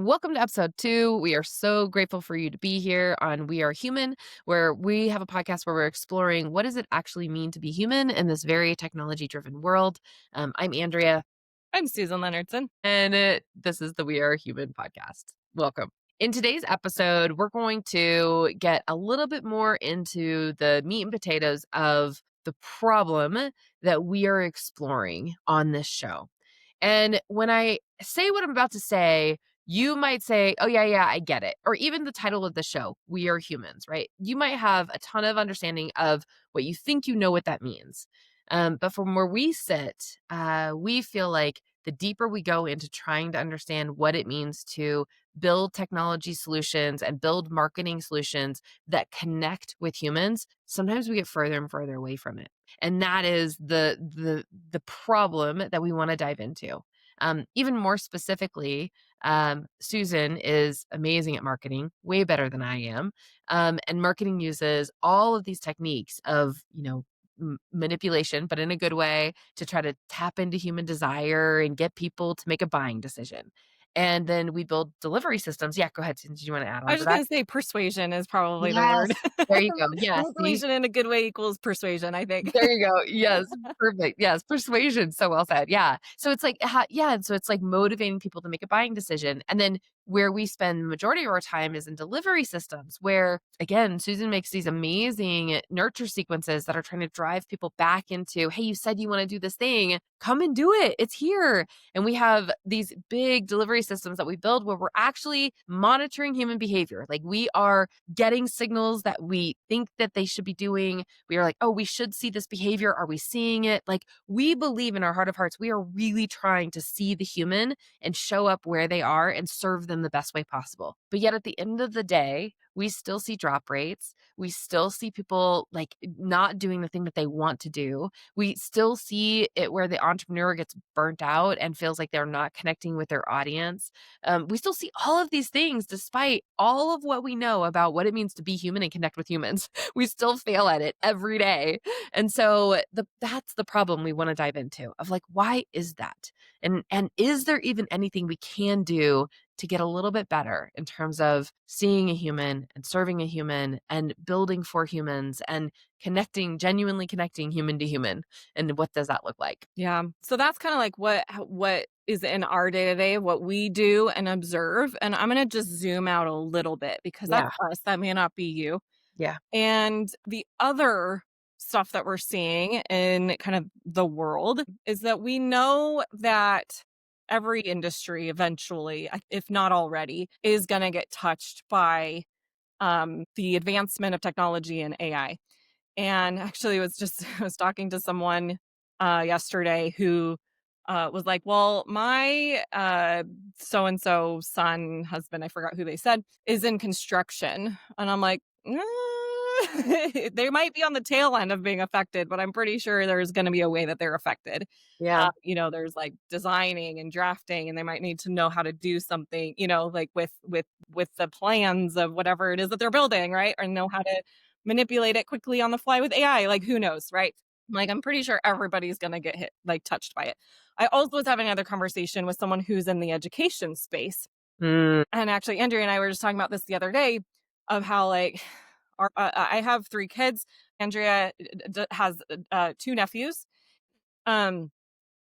welcome to episode 2. We are so grateful for you to be here on We Are Human, where we have a podcast where we're exploring what does it actually mean to be human in this very technology-driven world. I'm Andrea, I'm Susan Leonardson. and this is the We Are Human podcast. Welcome. In today's episode, we're going to get a little bit more into the meat and potatoes of the problem that we are exploring on this show. And when I say what I'm about to say, you might say, oh, yeah, I get it. Or even the title of the show, We Are Humans, right? You might have a ton of understanding of what you think you know what that means. But from where we sit, we feel like the deeper we go into trying to understand what it means to build technology solutions and build marketing solutions that connect with humans, sometimes we get further and further away from it. And that is the problem that we want to dive into. Even more specifically, Susan is amazing at marketing, way better than I am. And marketing uses all of these techniques of, manipulation, but in a good way, to try to tap into human desire and get people to make a buying decision. And then we build delivery systems. Yeah, go ahead. Susan, did you want to add I on was to just that? gonna say persuasion is probably the word. Yes. There you go. Yes. See, Manipulation in a good way equals persuasion, I think. there you go. Yes, perfect. Yes, persuasion. So well said. Yeah. So it's like, and so it's like motivating people to make a buying decision. And then where we spend the majority of our time is in delivery systems, where again, Susan makes these amazing nurture sequences that are trying to drive people back into, hey, you said you want to do this thing, come and do it. It's here. And we have these big delivery systems that we build where we're actually monitoring human behavior. Like we are getting signals that we think that they should be doing. We are like, oh, we should see this behavior. Are we seeing it? Like we believe in our heart of hearts, we are really trying to see the human and show up where they are and serve them the best way possible. But yet at the end of the day, we still see drop rates. We still see people like not doing the thing that they want to do. We still see it where the entrepreneur gets burnt out and feels like they're not connecting with their audience. We still see all of these things despite all of what we know about what it means to be human and connect with humans. We still fail at it every day. And so that's the problem we want to dive into of like, why is that? And is there even anything we can do to get a little bit better in terms of seeing a human and serving a human and building for humans and genuinely connecting human to human? And what does that look like? Yeah. So that's kind of like what is in our day to day, what we do and observe. And I'm gonna just zoom out a little bit because that's Yeah. us. That may not be you. Yeah. And the other stuff that we're seeing in kind of the world is that we know that every industry eventually, if not already, is going to get touched by the advancement of technology and AI. And actually, it was just I was talking to someone yesterday who was like, "Well, my so and so son, husband, I forgot who they said, is in construction," and I'm like, they might be on the tail end of being affected, but I'm pretty sure there's going to be a way that they're affected. Yeah. There's like designing and drafting, and they might need to know how to do something, like with the plans of whatever it is that they're building, right? Or know how to manipulate it quickly on the fly with AI. Like, who knows, right? Like, I'm pretty sure everybody's gonna get hit, like touched by it. I also was having another conversation with someone who's in the education space. Mm, And actually, Andrea and I were just talking about this the other day of how, like, I have 3 kids. Andrea has 2 nephews. Um,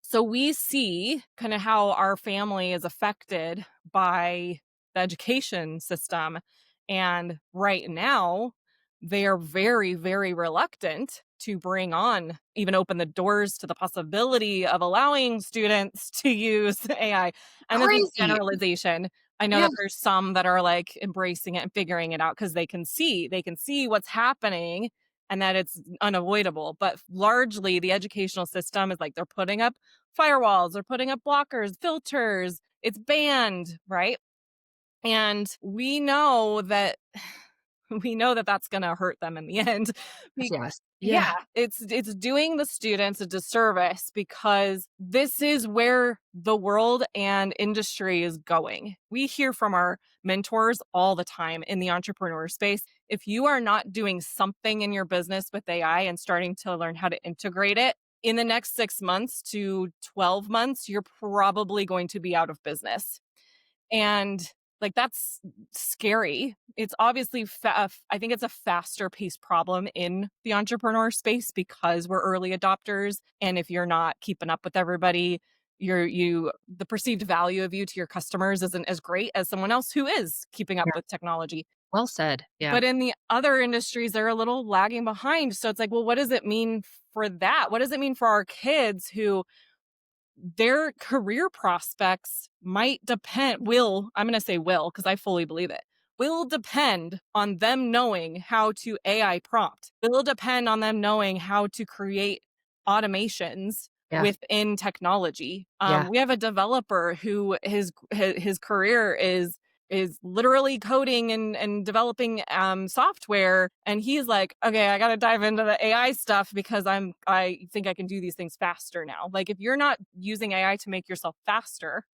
so we see kind of how our family is affected by the education system. And right now, they are very, very reluctant to bring on, even open the doors to the possibility of allowing students to use AI. And this is crazy. generalization. I know Yeah. that there's some that are like embracing it and figuring it out because they can see what's happening and that it's unavoidable. But largely the educational system is like they're putting up firewalls, they're putting up blockers, filters, it's banned, right? And we know that that's going to hurt them in the end. Yes. Yeah, Yeah. it's doing the students a disservice because this is where the world and industry is going. We hear from our mentors all the time in the entrepreneur space. If you are not doing something in your business with AI and starting to learn how to integrate it in the next 6 months to 12 months, you're probably going to be out of business. And Like, that's scary. It's obviously I think it's a faster paced problem in the entrepreneur space because we're early adopters, and if you're not keeping up with everybody, the perceived value of you to your customers isn't as great as someone else who is keeping up Yeah. with technology. Well said. Yeah. But in the other industries, they're a little lagging behind, so it's like, well, what does it mean for that? What does it mean for our kids who their career prospects might depend will I'm going to say will because I fully believe it will depend on them knowing how to AI prompt, will depend on them knowing how to create automations Yeah. within technology. Yeah. We have a developer who his career is literally coding and developing software, and he's like, okay, I got to dive into the AI stuff because I think I can do these things faster now. Like, if you're not using AI to make yourself faster,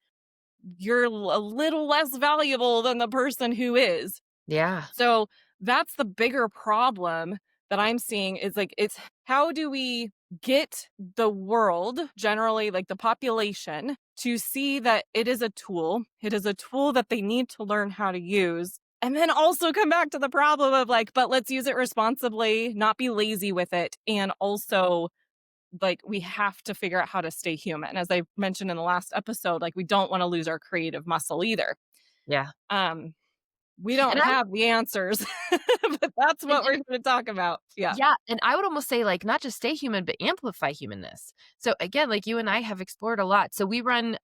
you're a little less valuable than the person who is. Yeah. So that's the bigger problem that I'm seeing is like, it's how do we get the world, generally, like the population, to see that it is a tool? It is a tool that they need to learn how to use. And then also come back to the problem of like, but let's use it responsibly, not be lazy with it. And also, like, we have to figure out how to stay human. As I mentioned in the last episode, like, we don't want to lose our creative muscle either. Yeah. Um, we don't And I have the answers, but that's what we're and gonna talk about. Yeah. yeah, and I would almost say, like, not just stay human, but amplify humanness. So, again, like, you and I have explored a lot. So we run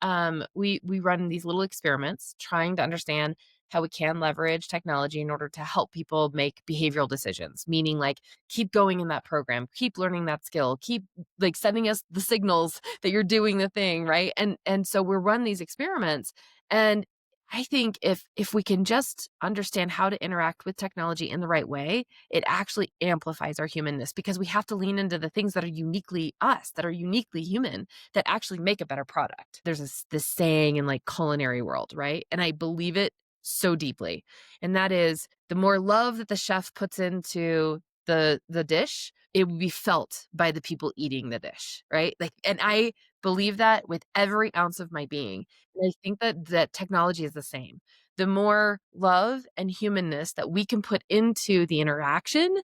these little experiments trying to understand how we can leverage technology in order to help people make behavioral decisions, meaning, like, keep going in that program, keep learning that skill, keep, like, sending us the signals that you're doing the thing, right? And so we run these experiments, and I think if we can just understand how to interact with technology in the right way, it actually amplifies our humanness because we have to lean into the things that are uniquely us, that are uniquely human, that actually make a better product. There's this saying in like culinary world, right? And I believe it so deeply. And that is the more love that the chef puts into the dish, it will be felt by the people eating the dish, right? Like, and I believe that with every ounce of my being. And I think that technology is the same. The more love and humanness that we can put into the interaction,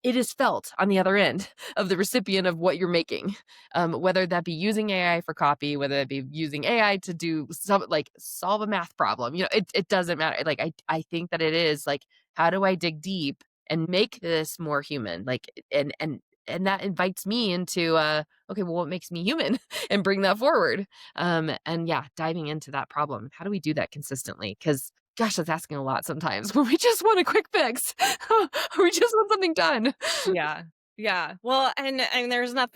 it is felt on the other end of the recipient of what you're making. Whether that be using AI for copy, whether that be using AI to do some like solve a math problem, it doesn't matter. Like I think that it is like, how do I dig deep and make this more human? Like and that invites me into okay, well, what makes me human and bring that forward. And yeah, diving into that problem. How do we do that consistently? Because gosh, that's asking a lot sometimes when we just want a quick fix. We just want something done. Yeah. Yeah. Well, and there's not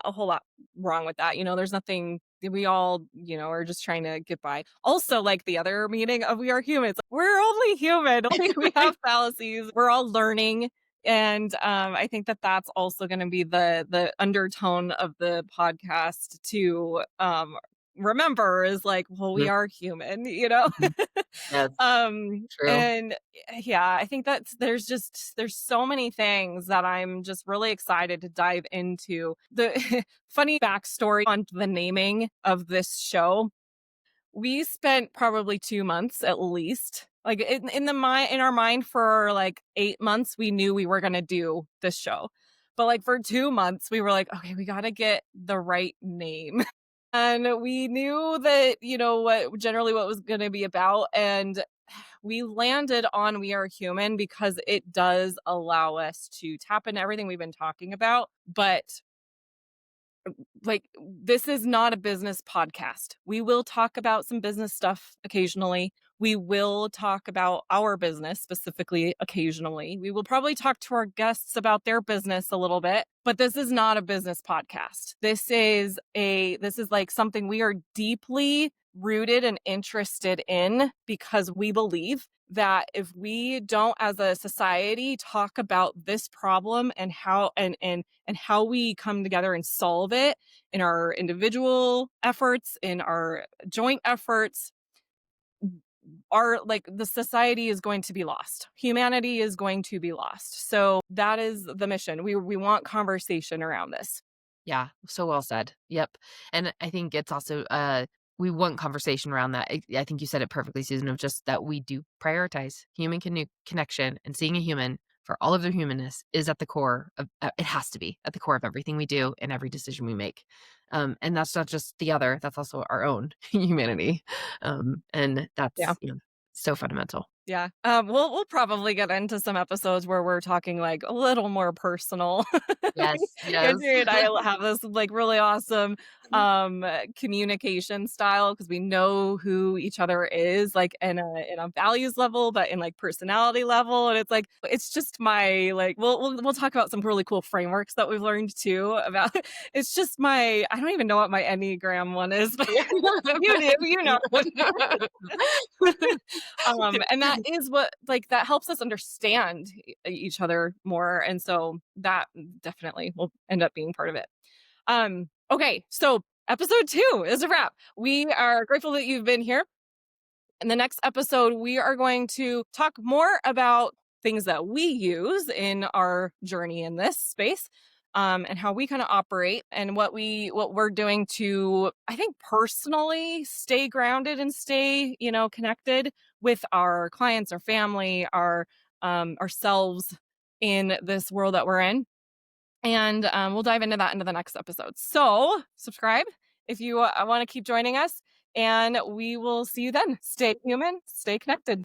a whole lot wrong with that. There's nothing we all, are just trying to get by. Also, like the other meaning of we are humans. We're only human. Like, we have fallacies. We're all learning. And I think that that's also going to be the undertone of the podcast to remember is like, well, we Mhm, are human. mhm. Yes, true. And yeah, I think there's so many things that I'm just really excited to dive into. The funny backstory on the naming of this show. We spent probably 2 months at least. Like, in our mind for like 8 months, we knew we were gonna do this show. But like for 2 months, we were like, okay, we gotta get the right name. And we knew that, what was gonna be about. And we landed on We Are Human because it does allow us to tap into everything we've been talking about. But like, this is not a business podcast. We will talk about some business stuff occasionally. We will talk about our business specifically occasionally. We will probably talk to our guests about their business a little bit, but this is not a business podcast. This is like something we are deeply rooted and interested in because we believe that if we don't as a society talk about this problem and how we come together and solve it in our individual efforts, in our joint efforts, the society is going to be lost. Humanity is going to be lost. So that is the mission. We want conversation around this. Yeah, so well said. Yep. And I think it's also we want conversation around that. I think you said it perfectly, Susan, of just that we do prioritize human connection, and seeing a human for all of their humanness is at the core of it has to be at the core of everything we do and every decision we make. And that's not just the other, that's also our own humanity. And Yeah. that's, so fundamental. Yeah. We'll probably get into some episodes where we're talking like a little more personal. Yes, yes. Andrea and I have this like really awesome communication style because we know who each other is like in a values level, but in like personality level. And it's like it's just my like we'll talk about some really cool frameworks that we've learned too about it's just my I don't even know what my Enneagram one is, but you do, you know. And that is what like that helps us understand each other more. And so that definitely will end up being part of it. Okay, so episode 2 is a wrap. We are grateful that you've been here. In the next episode, we are going to talk more about things that we use in our journey in this space, and how we kind of operate and what we're doing to, I think, personally stay grounded and stay, connected with our clients, our family, our ourselves in this world that we're in. And we'll dive into that into the next episode. So subscribe if you want to keep joining us, and we will see you then. Stay human, stay connected.